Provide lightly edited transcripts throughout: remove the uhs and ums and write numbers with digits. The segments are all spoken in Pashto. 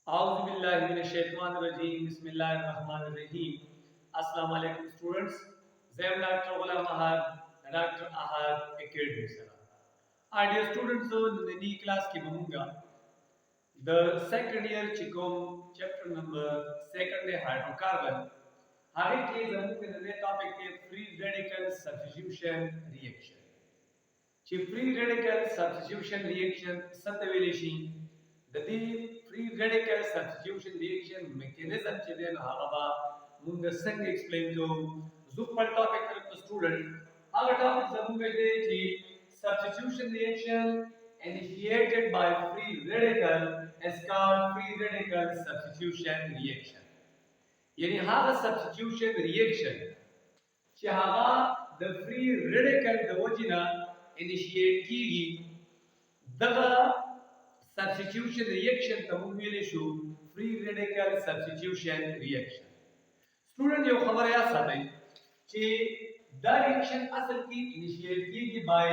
Auzubillahiminash-shaytanir-rajim. Bismillahir-rahmanir-rahim. Assalamu alaikum students. I am Dr. Ghulam Ahad, Dr. Ahad Academy Sara. Dear students, in the class ki bahunga the second year chikom chapter number second day hydrocarbon. Hare ke zamu ke the topic ke free radical substitution reaction. Ci free radical substitution reaction sataveleshi the free radical substitution reaction mechanism چې دی نو هغه به موږ څنګه explain کوو زه په ټاپک کې student هغه ټاپک زموږ دی چې substitution reaction initiated by free radical is called free radical substitution reaction یعنی هغه substitution reaction چې هغه د free radical د وجنه initiate کیږي دغه substitution reaction ته موږ ویل شو free radical substitution reaction student یو خبره یاد ساتئ چې دا reaction اصل کې initiate کیږي by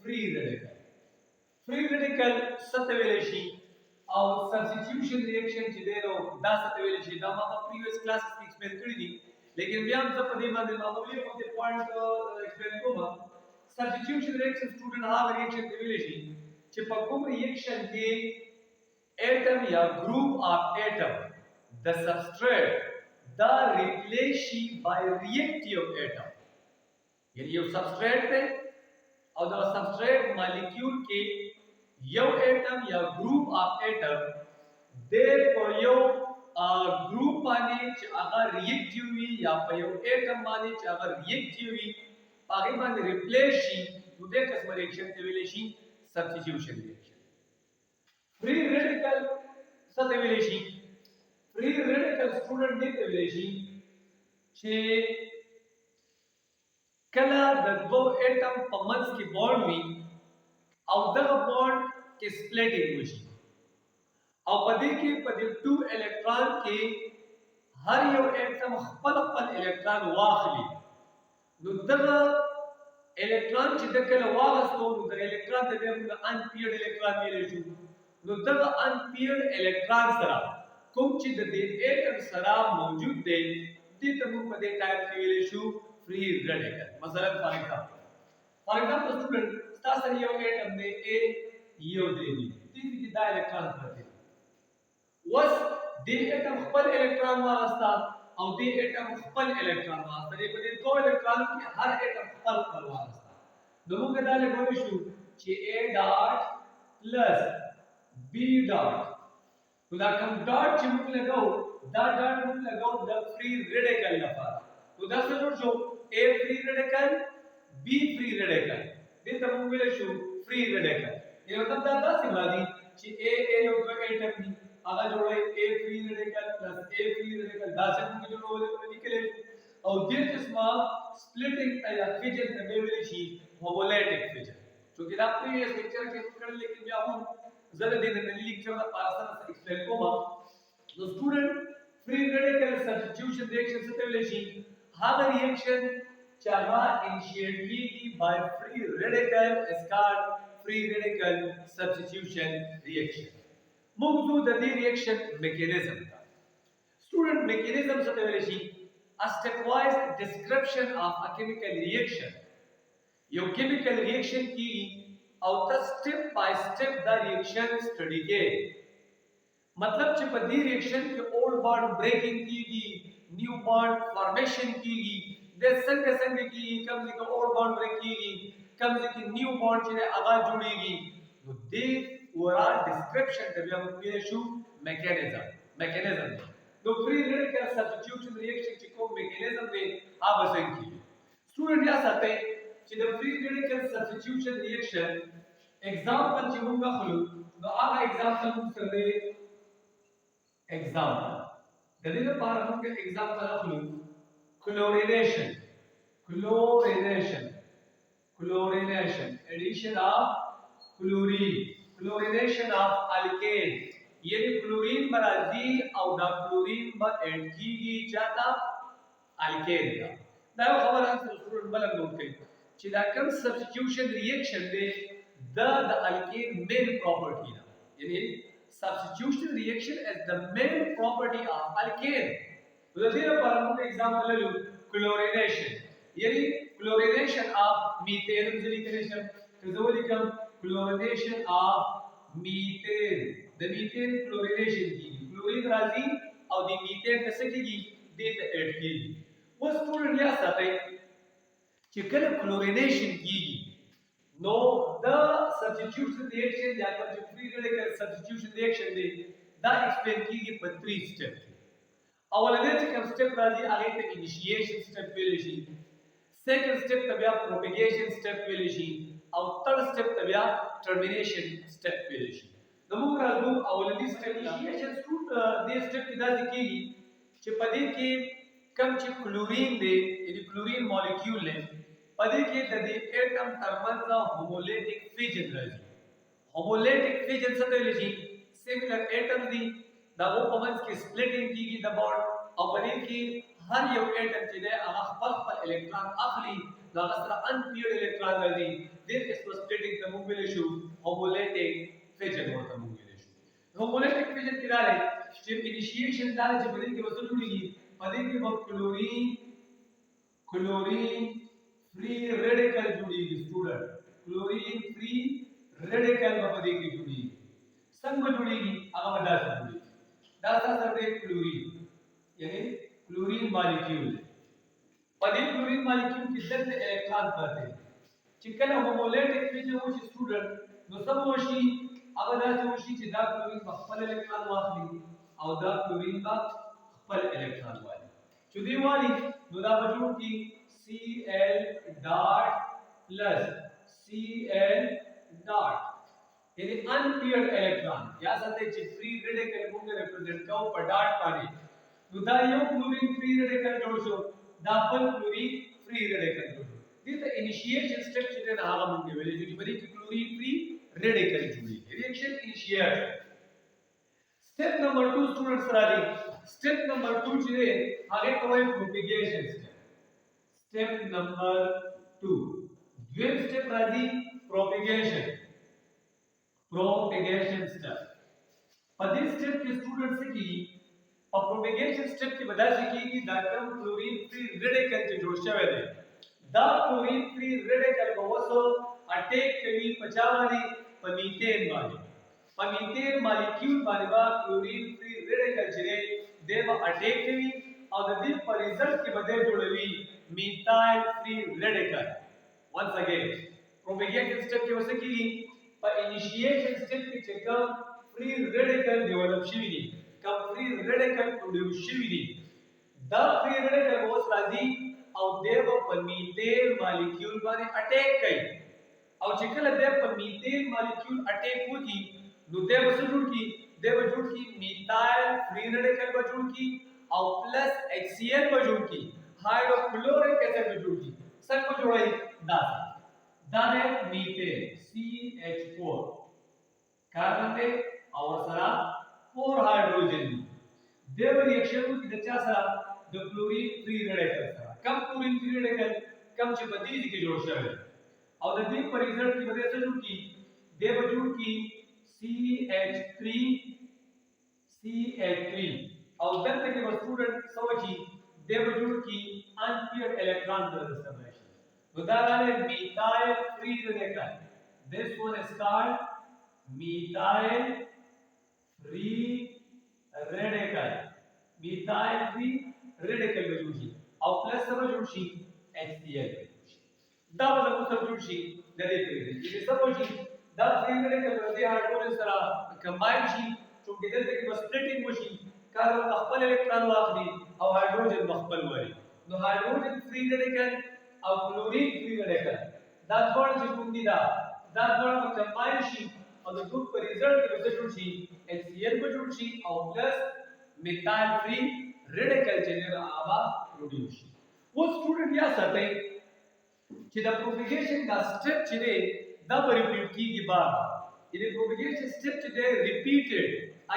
free radical څه ته ویل شي او substitution reaction چې دی نو دا څه ته ویل شي دا ما په previous classes کې explain کړی دي لیکن بیا هم زه په دې باندې معمولی غوندې point explain کوم substitution reaction student هغه reaction ته ویل شي چې په کوم reaction کې atom یا group of atom the substrate دا replace شي by reactive atom یعنی یو substrate ته او دا substrate molecule کې یو atom یا group of atom therefore یو group باندې چې هغه reactive وي یا په یو atom باندې چې هغه reactive وي هغه باندې replace شي نو د قسم reaction ته ویل شي substitution reaction free radical څه ته ویل شي free radical student دې ته ویل شي چې کله د دوه اټم په منځ کې بونډ وي او دغه بونډ کې سپلیټینګ وشي او په دې کې په دې 2 الکترون کې هر یو اټم خپل الکترون واخلي نو دغه الکترون چې د کله واغستو نو د الکترون د موږ ان پیډ الکترون ویل شو نو دغه ان پیډ الکترون سره کوم چې د دې اټم سره موجود دی دې ته موږ په دې ټایپ کې ویل شو free radical مثلا for example student تاسو یو اټم دی A یو دی دې دا الکترون پرته وس دې اټم خپل الکترون واغستا او دې اټم خپل الکترون واغستا دې په دې دوه الکترون کې هر اټم خپل واغستا نو موږ دا لګول شو چې A ډاٹ پلس B ډاٹ نو دا کوم ډاٹ چې موږ لګاو دا ډاټ موږ لګاو د free radical لپاره نو دا څه جوړ شو A free radical B free radical دې ته موږ ویل شو free radical یو مطلب دا داسې باندې چې A یو دوه اټم دي هغه جوړوي A free radical plus A free radical دا څه موږ جوړول لیکل او دې قسمه splitting یا fission ته ویل شي homolytic fission چې دا previous lecture کې کړل لیکن بیا هم زړه دې د لیکچر د پارسن ایکسپلین کوم نو student free radical substitution reaction څه ته ویل شي هغه reaction چې هغه initiate کیږي by free radical is called free radical substitution reaction موضوع د دې reaction mechanism دا student mechanism څه ته ویل شي a stepwise description of a chemical reaction یو chemical reaction کیږي او ته step by step دا reaction study کې مطلب چې په دې reaction کې old bond breaking کیږي new bond formation کیږي د څنګه څنګه کیږي کوم ځکه old bond break کیږي کوم ځکه new bond چې هغه جوړيږي نو دې overall description ته بیا موږ ویل شو mechanism نو free radical substitution reaction چې کوم mechanism دی هغه څنګه student یا ساتي چې د free radical substitution reaction example چې موږ اخلو نو هغه example موږ سره example د دې لپاره موږ example اخلو chlorination addition of chlorination of alkane یعنی کلورین برازي او دا کلورین به اډ کیږي چاته الکین دا یو خبره تاسو سره بل نوٹ کړئ چې دا کوم substitution reaction دی د الکین مین پراپرټی ده یعنی substitution reaction as the main property of alkane. तो the लपاره موږ example لرو chlorination. یعنی chlorination of methane هم ځلی کړی شم. که زه ولیکم chlorination of methane. د methane chlorination کیږي. chlorine راځي او د methane څه کیږي؟ دې ته اډ کیږي. اوس ټول یا ساتي چې کله chlorination کیږي نو the substitution reaction یا کوم چې free radical substitution reaction دی دا explain کیږي په 3 step. اولنی چې کوم step راځي هغه ته initiation step ویل شي. second step ته بیا propagation step ویل شي او third step ته بیا termination step ویل شي. نو موږ راځو اولنی step initiation دې step کې دا کیږي چې په دې کې کوم چې کلورین دی یعنی کلورین مالیکول دی پدې کې د دې اټم ترمنځ هومولیټک فیوژن راځي. هومولیټک فیوژن څه ته ویل شي؟ سیملر اټم دي دا په منځ کې سپلیټینګ کیږي د بانډ او پدې کې هر یو اټم چې دی هغه خپل الکترون اخلي دا سره ان پیډ الکترون راځي دې سپلیټینګ ته موږ ویل شو هومولیټک فیوژن ورته موږ ویل شو. هومولیټک فیوژن کې راځي چې انیشیشن دا چې پدې کې وسو جوړیږي پدې کې به کلورین free radical जुड़ेगी student chlorine free radical बपदे की जुड़ेगी संग जुड़ेगी अगर बड़ा से जुड़ेगी दासा सर्वे क्लोरीन यानी क्लोरीन मॉलिक्यूल पदे क्लोरीन मॉलिक्यूल की दर से इलेक्ट्रॉन करते हैं चिकन होमोलेटिक फीचर वो स्टूडेंट नो सब वशी अगर दासा वशी चिदा क्लोरीन खपल इलेक्ट्रॉन वाखली और दा क्लोरीन का खपल इलेक्ट्रॉन वाली चुदी वाली नो दा बजू की Cl dot plus Cl dot यानी अनपेयर्ड इलेक्ट्रॉन या साथे چې फ्री रेडिकल موږ रिप्रेजेंट کوو په ډاټ باندې نو دا یو کلورین फ्री रेडिकल جوړ شو دا بل کلورین फ्री रेडिकल جوړ شو دې ته انیشیشن سټپ چې نه هغه موږ ویلې چې په دې کې کلورین फ्री रेडिकل جوړي ریاکشن انیشیټ سټپ نمبر 2 سټوډنټس راځي سټپ نمبر 2 چې هغه کوي پروپیګیشن Step number 2. Dwip step राजी propagation step. पदे step के स्टूडेंट से की और propagation step की वजह से की दाटम क्लोरीन फ्री रेडिकल के जोड़ शवे दे दा क्लोरीन फ्री रेडिकल को वसो अटैक कवी पचावानी मीथेन मॉलिक्यूल बारे बा क्लोरीन फ्री रेडिकल चले देव अटैक कवी और दे पर रिजल्ट के बदले जोड़वी methyl free radical. Once again, propagation step की वजह की पर initiation step की चक्कर free radical develop शिविनी, कब free radical produce शिविनी, द free radical वो राजी और देव पर methyl molecule बारे अटैक कई, और चक्कर देव पर methyl molecule अटैक होगी, नो देव जुड़ की methyl free radical बजुड़ की और plus HCl बजुड़ की हाइड्रोक्लोरिक एसिड में जुड़ती सब को जोड़ाई दाने मीथेन CH4 कार्बन पे और सरा 4 हाइड्रोजन देव रिएक्शन को कितना सरा द क्लोरीन फ्री रेडिकल सरा कम क्लोरीन फ्री रेडिकल कम से बदी के जोड़ शवे और द दीप पर रिजल्ट की वजह से जुड़ती देव जुड़ की CH3 और दंत के स्टूडेंट समझी देवजुड़ की अनपेयर्ड इलेक्ट्रॉन ट्रांसफॉर्मेशन उदाहरण है methyl free radical this one is called methyl free radical बजुड़ी और प्लस समझुड़ी HCl दा मतलब समझुड़ी नदी पे ये समझी दा फ्री रेडिकल नदी हाइड्रोजन सरा कंबाइन शी तो किधर तक स्प्लिटिंग मशीन कार्बन मखबल इलेक्ट्रॉन वाखली और हाइड्रोजन मखबल वाली नो हाइड्रोजन फ्री रेडिकल और क्लोरीन फ्री रेडिकल दा बॉन्ड जो कुंडी दा बॉन्ड कंबाइन शी और द ग्रुप पर रिजल्ट के वजह से HCl को जुड़शी और plus methyl free radical changer आवा प्रोड्यूस वो स्टूडेंट या सते कि द प्रोपगेशन का स्टेप चले द रिपीट की बार ये प्रोपगेशन स्टेप चले रिपीटेड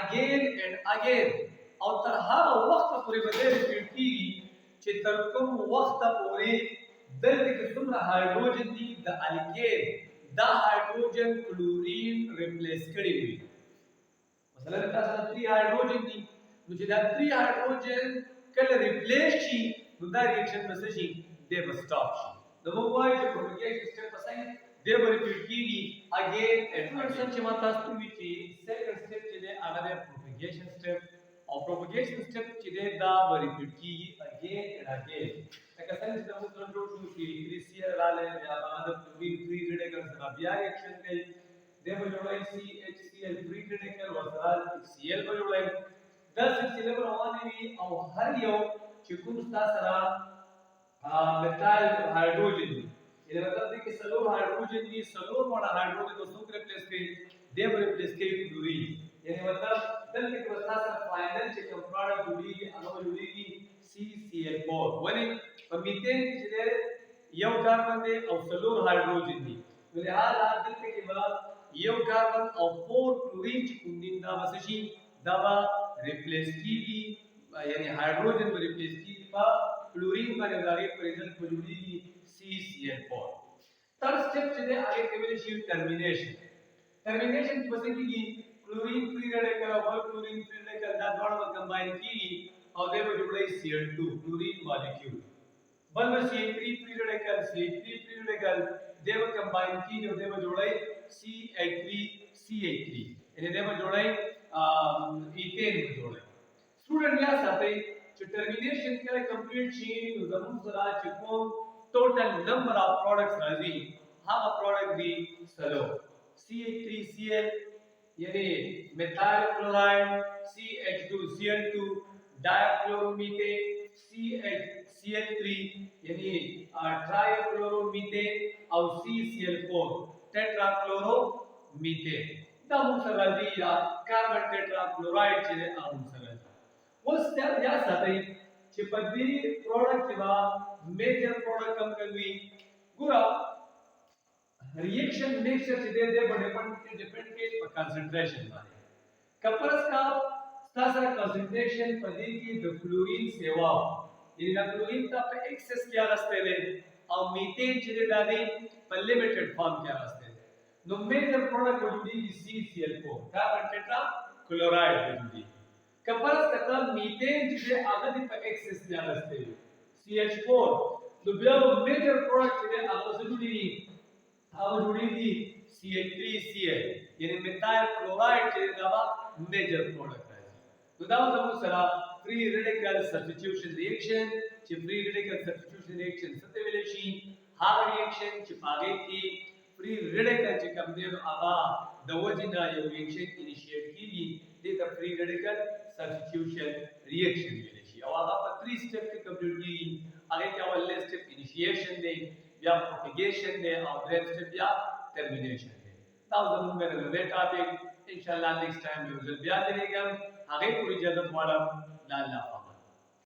अगेन एंड अगेन और तर हर वक्त पूरे बदले रिपीट की چې تر کوم وخت پورې دلته کې څومره هایدروجن دي د الکین دا هایدروجن کلورین ریپلیس کړي وي مثلا تاسو 3 هایدروجن دي نو چې دا 3 هایدروجن کله ریپلیس شي نو دا ریاکشن به څه شي دی به سټاپ شي نو موږ وایو چې پروپاګیشن سټپ په ساين دی به ریپیټ کیږي اگین اینڈ اگین چې ما تاسو ته وی چې سیکنډ سټپ چې دی هغه د پروپاګیشن سټپ او پروپاګیشن سټپ چې دی دا به ریپیټ کیږي اگین اینڈ اگین لکه څنګه چې موږ کنټرول شو چې کریسیا رااله بیا باندې فلوین فری ریډیکل سره بیا ریاکشن کوي دی به جوړای CHCl فری ریډیکل ورسره Cl به جوړای دا سلسله روانه وي او هر یو چې کوم تاسو سره میتال هایدروجن دي یعنی مطلب دی چې سلور هایدروجن دي سلور وړ هایدروجن د څوک ریپلیس کوي دی به ریپلیس کوي کلورین یعنی مطلب دلته کې تاسو فائنل چې کوم پروډکټ جوړیږي هغه جوړیږي CCl4 ونی په میثین کې چې یو کاربن دی او سلور هایدروجن دي ولهدا دلته کې به یو کاربن او 4 کلورین چې کوم دي دا وسه شي دا به ریپلیس کیږي یعنی هایدروجن به ریپلیس کیږي په کلورین باندې دغه پرېزنټ په جوړیږي CCl4 تر سټپ چې دی هغه کې ویل شي ټرمینیشن په څه کېږي کلورین فری ریډیکل او بل کلورین فری ریډیکل دا دواړه کمباین کیږي او دوی به جوړوي Cl2 کلورین مالیکول بل به CH3 فری ریډیکل CH3 فری ریډیکل دوی به کمباین کیږي او دوی به جوړوي CH3 یعنی دوی به جوړوي ایثین به جوړوي स्टूडेंट या साथै چې ټرمینیشن کله کمپلیټ شي نو زموږ سره چې کوم ټوټل نمبر اف پروډکټس راځي هغه پروډکټ دی سلو CH3Cl یعنی میثایل کلوراید CH2Cl2 ڈائکلورومیثین CHCl3 یعنی ټرایکلورومیثین او CCl4 ټیټراکلورومیثین دا موږ سره راځي یا کاربن ټیټراکلوراید چې هغه موږ سره اوس دا یا ساتي چې په دې پروډکټ کې با میجر پروډکټ کم کوي ګورا ریاکشن میکسچر چې دې په ډیپند کې په کنسنټریشن باندې کپرس کا تاسو کنسنټریشن په دې کې د کلورین سیوا یعنی د کلورین ته په ایکسس کې راځته وي او میثین چې د دې په لیمیټډ فارم کې راځته نو میجر پروډکټ جوړیږي CCl4 کاربن ټیټرا کلوراید جوړیږي کپرس کته میثین چې هغه د په ایکسس کې راځته وي CH4 نو بیا میجر پروډکټ چې هغه جوړیږي CH3Cl یعنی میثایل کلوراید چې دا میجر پروډکټ راځي نو دا زموږ سره فری ریډیکل سبسټیټیوشن ریاکشن چې فری ریډیکل سبسټیټیوشن ریاکشن څه ته ویل شي هغه ریاکشن چې پاګه کې فری ریډیکل چې کوم دی هغه د وجنه یو ریاکشن انیشیټ کیږي د فری ریډیکل سبسټیټیوشن ریاکشن ویل شي او هغه په 3 سټپ کې کمپلیټ کیږي هغه کې اول سټپ انیشیشن دی بیا پروپاګیشن دی او دریم سټپ بیا ټرمینیشن دی دا زموږ د ټاپک ان شاء الله نیکسٹ ټایم یو ځل بیا درېږم هغه پوری اجازه غواړم لا الله